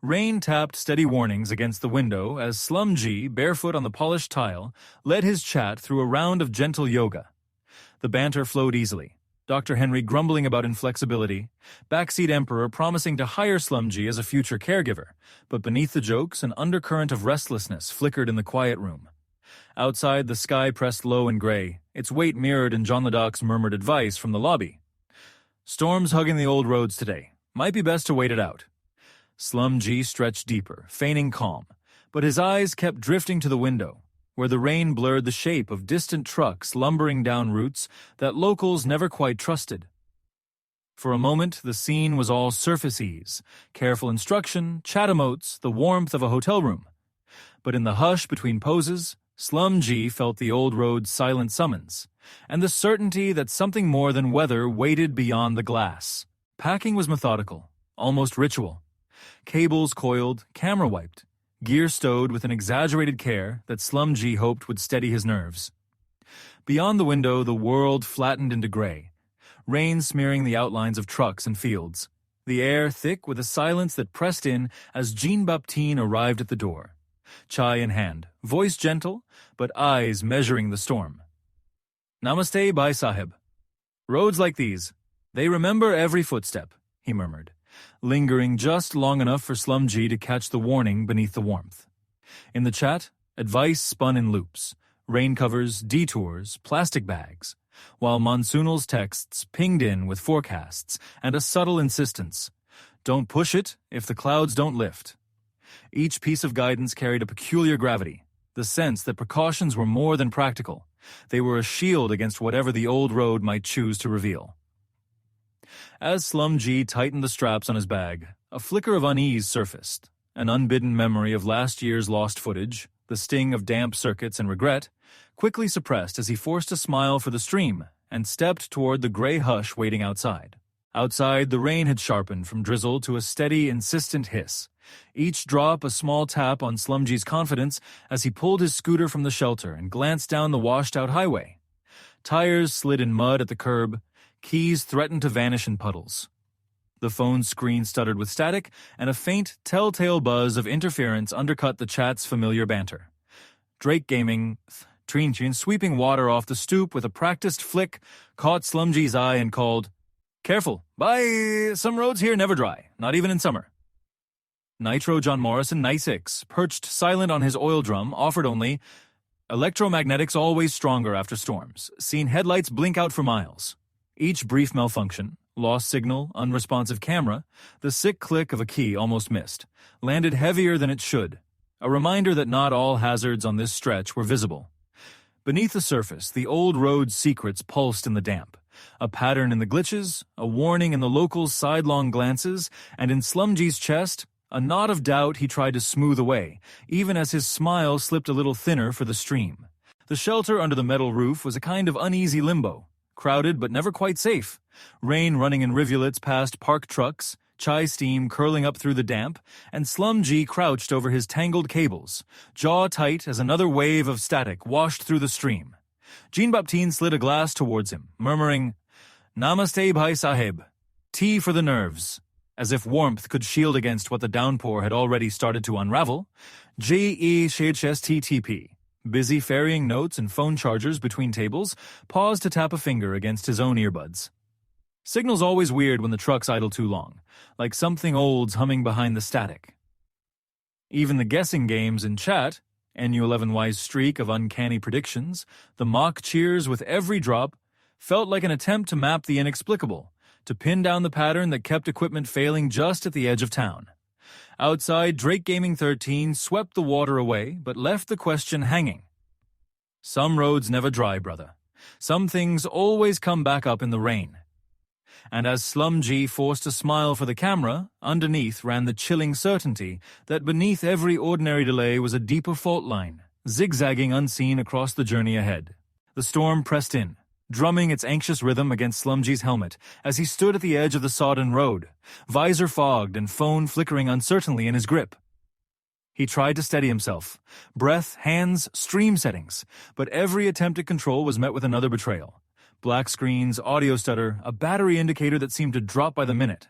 Rain tapped steady warnings against the window as SlumG, barefoot on the polished tile, led his chat through a round of gentle yoga. The banter flowed easily. doktorhenry grumbling about inflexibility, BackseatEmperor promising to hire SlumG as a future caregiver, but beneath the jokes, an undercurrent of restlessness flickered in the quiet room. Outside, the sky pressed low and gray, its weight mirrored in Johnladakh's murmured advice from the lobby. "Storm's hugging the old roads today. Might be best to wait it out." SlumG stretched deeper, feigning calm, but his eyes kept drifting to the window, where the rain blurred the shape of distant trucks lumbering down routes that locals never quite trusted. For a moment, the scene was all surface ease, careful instruction, chat emotes, the warmth of a hotel room. But in the hush between poses, SlumG felt the old road's silent summons, and the certainty that something more than weather waited beyond the glass. Packing was methodical, almost ritual. Cables coiled, camera wiped, gear stowed with an exaggerated care that SlumG hoped would steady his nerves. Beyond the window, the world flattened into gray, rain smearing the outlines of trucks and fields, the air thick with a silence that pressed in as Jean-Baptiste arrived at the door, chai in hand, voice gentle, but eyes measuring the storm. "Namaste, Bhai Sahib. Roads like these, they remember every footstep," he murmured, lingering just long enough for SlumG to catch the warning beneath the warmth. In the chat, advice spun in loops, rain covers, detours, plastic bags, while Monsoonal's texts pinged in with forecasts and a subtle insistence. "Don't push it if the clouds don't lift." Each piece of guidance carried a peculiar gravity, the sense that precautions were more than practical. They were a shield against whatever the old road might choose to reveal. As SlumG tightened the straps on his bag, a flicker of unease surfaced, an unbidden memory of last year's lost footage, the sting of damp circuits and regret, quickly suppressed as he forced a smile for the stream and stepped toward the gray hush waiting outside. Outside, the rain had sharpened from drizzle to a steady, insistent hiss, each drop a small tap on SlumG's confidence as he pulled his scooter from the shelter and glanced down the washed-out highway. Tires slid in mud at the curb, keys threatened to vanish in puddles. The phone's screen stuttered with static, and a faint, telltale buzz of interference undercut the chat's familiar banter. Drake Gaming, Trin sweeping water off the stoop with a practiced flick, caught SlumG's eye and called, "Careful, bye, some roads here never dry, not even in summer." Nitro John Morrison Nice perched silent on his oil drum, offered only, "Electromagnetics always stronger after storms, seen headlights blink out for miles." Each brief malfunction, lost signal, unresponsive camera, the sick click of a key almost missed, landed heavier than it should, a reminder that not all hazards on this stretch were visible. Beneath the surface, the old road's secrets pulsed in the damp, a pattern in the glitches, a warning in the locals' sidelong glances, and in SlumG's chest, a knot of doubt he tried to smooth away, even as his smile slipped a little thinner for the stream. The shelter under the metal roof was a kind of uneasy limbo, crowded but never quite safe, rain running in rivulets past parked trucks, chai steam curling up through the damp, and SlumG crouched over his tangled cables, jaw tight as another wave of static washed through the stream. Jean-Baptiste slid a glass towards him, murmuring, "Namaste, Bhai Sahib. Tea for the nerves." As if warmth could shield against what the downpour had already started to unravel, GESHSTTP, busy ferrying notes and phone chargers between tables, paused to tap a finger against his own earbuds. Signal's always weird when the trucks idle too long, like something old's humming behind the static. Even the guessing games in chat, NU11Y's streak of uncanny predictions, the mock cheers with every drop, felt like an attempt to map the inexplicable, to pin down the pattern that kept equipment failing just at the edge of town. Outside, Drake Gaming 13 swept the water away, but left the question hanging. Some roads never dry, brother. Some things always come back up in the rain. And as SlumG forced a smile for the camera, underneath ran the chilling certainty that beneath every ordinary delay was a deeper fault line, zigzagging unseen across the journey ahead. The storm pressed in, drumming its anxious rhythm against SlumG's helmet as he stood at the edge of the sodden road, visor fogged and phone flickering uncertainly in his grip. He tried to steady himself, breath, hands, stream settings, but every attempt at control was met with another betrayal. Black screens, audio stutter, a battery indicator that seemed to drop by the minute.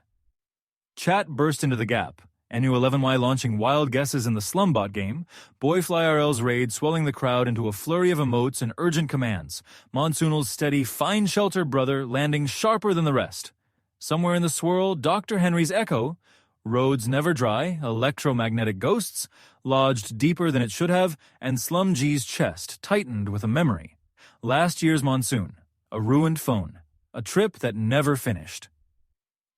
Chat burst into the gap, NU11Y launching wild guesses in the SlumBot game, Boyfly RL's raid swelling the crowd into a flurry of emotes and urgent commands, Monsoonal's steady "find shelter, brother" landing sharper than the rest. Somewhere in the swirl, Dr. Henry's echo, "roads never dry, electromagnetic ghosts," lodged deeper than it should have, and SlumG's chest tightened with a memory. Last year's monsoon, a ruined phone, a trip that never finished.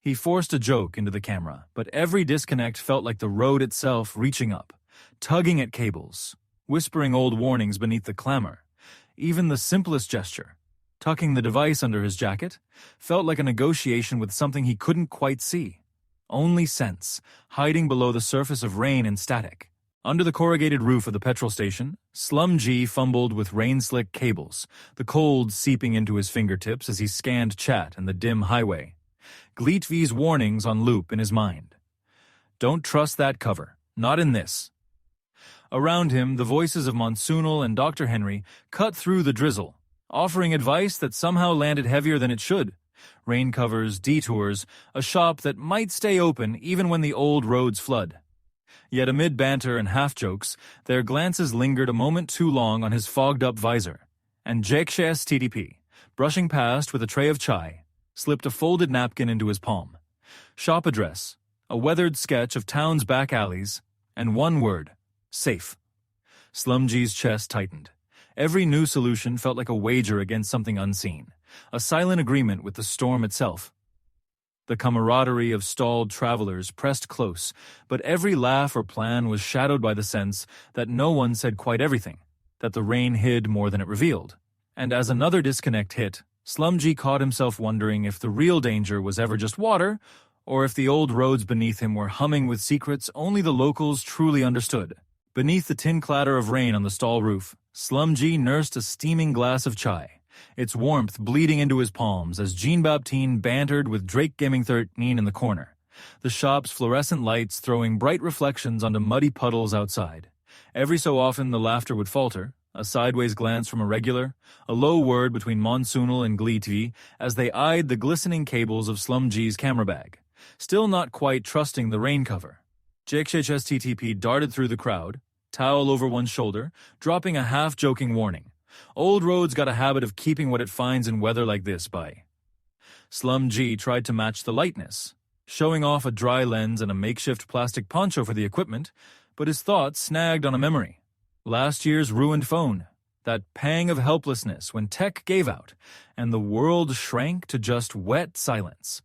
He forced a joke into the camera, but every disconnect felt like the road itself reaching up, tugging at cables, whispering old warnings beneath the clamor. Even the simplest gesture, tucking the device under his jacket, felt like a negotiation with something he couldn't quite see. Only sense, hiding below the surface of rain and static. Under the corrugated roof of the petrol station, SlumG fumbled with rain-slick cables, the cold seeping into his fingertips as he scanned chat and the dim highway. GleetV's warnings on loop in his mind. Don't trust that cover. Not in this. Around him, the voices of Monsoonal and Dr. Henry cut through the drizzle, offering advice that somehow landed heavier than it should. Rain covers, detours, a shop that might stay open even when the old roads flood. Yet amid banter and half-jokes, their glances lingered a moment too long on his fogged-up visor, and BackseatEmperor, brushing past with a tray of chai, slipped a folded napkin into his palm. Shop address, a weathered sketch of town's back alleys, and one word, safe. SlumG's chest tightened. Every new solution felt like a wager against something unseen, a silent agreement with the storm itself. The camaraderie of stalled travelers pressed close, but every laugh or plan was shadowed by the sense that no one said quite everything, that the rain hid more than it revealed. And as another disconnect hit, SlumG caught himself wondering if the real danger was ever just water, or if the old roads beneath him were humming with secrets only the locals truly understood. Beneath the tin clatter of rain on the stall roof, SlumG nursed a steaming glass of chai, its warmth bleeding into his palms as Jean-Baptiste bantered with Drake Gaming 13 in the corner, the shop's fluorescent lights throwing bright reflections onto muddy puddles outside. Every so often the laughter would falter, a sideways glance from a regular, a low word between Monsoonal and GleetV as they eyed the glistening cables of SlumG's camera bag, still not quite trusting the rain cover. JXHSTTP darted through the crowd, towel over one shoulder, dropping a half-joking warning. Old roads got a habit of keeping what it finds in weather like this by. SlumG tried to match the lightness, showing off a dry lens and a makeshift plastic poncho for the equipment, but his thoughts snagged on a memory. Last year's ruined phone, that pang of helplessness when tech gave out, and the world shrank to just wet silence.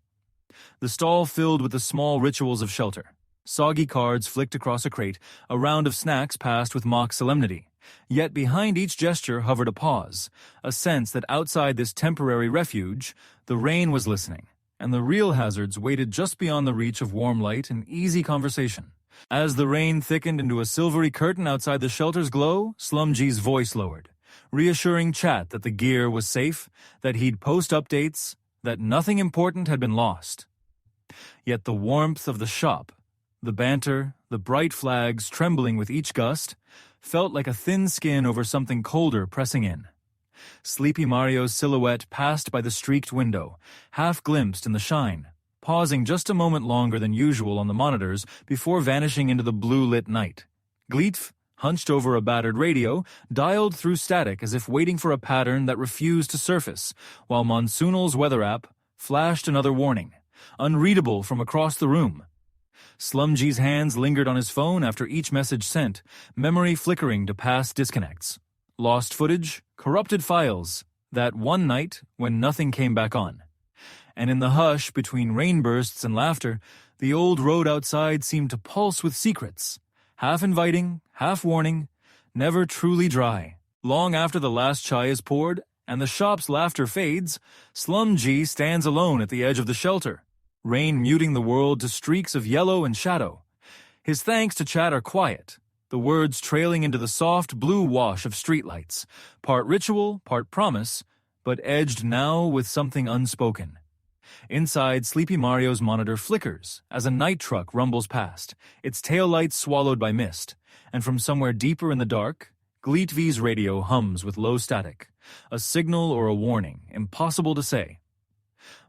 The stall filled with the small rituals of shelter. Soggy cards flicked across a crate, a round of snacks passed with mock solemnity. Yet behind each gesture hovered a pause, a sense that outside this temporary refuge, the rain was listening, and the real hazards waited just beyond the reach of warm light and easy conversation. As the rain thickened into a silvery curtain outside the shelter's glow, SlumG's voice lowered, reassuring chat that the gear was safe, that he'd post updates, that nothing important had been lost. Yet the warmth of the shop, the banter, the bright flags trembling with each gust, felt like a thin skin over something colder pressing in. Sleepy Mario's silhouette passed by the streaked window, half glimpsed in the shine, pausing just a moment longer than usual on the monitors before vanishing into the blue-lit night. GleetV, hunched over a battered radio, dialed through static as if waiting for a pattern that refused to surface, while Monsoonal's weather app flashed another warning, unreadable from across the room. SlumG's hands lingered on his phone after each message sent, memory flickering to past disconnects. Lost footage, corrupted files, that one night when nothing came back on. And in the hush between rainbursts and laughter, the old road outside seemed to pulse with secrets, half inviting, half warning, never truly dry. Long after the last chai is poured and the shop's laughter fades, SlumG stands alone at the edge of the shelter, rain muting the world to streaks of yellow and shadow. His thanks to chat are quiet, the words trailing into the soft blue wash of streetlights, part ritual, part promise, but edged now with something unspoken. Inside, Sleepy Mario's monitor flickers as a night truck rumbles past, its taillights swallowed by mist, and from somewhere deeper in the dark, GleetV's radio hums with low static, a signal or a warning, impossible to say.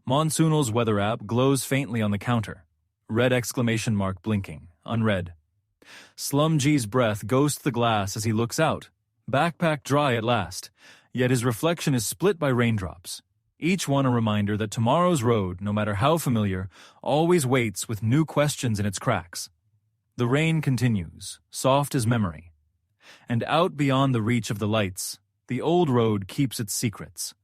Monsoonal's weather app glows faintly on the counter, red exclamation mark blinking, unread. SlumG's breath ghosts the glass as he looks out, backpack dry at last, yet his reflection is split by raindrops, each one a reminder that tomorrow's road, no matter how familiar, always waits with new questions in its cracks. The rain continues, soft as memory. And out beyond the reach of the lights, the old road keeps its secrets.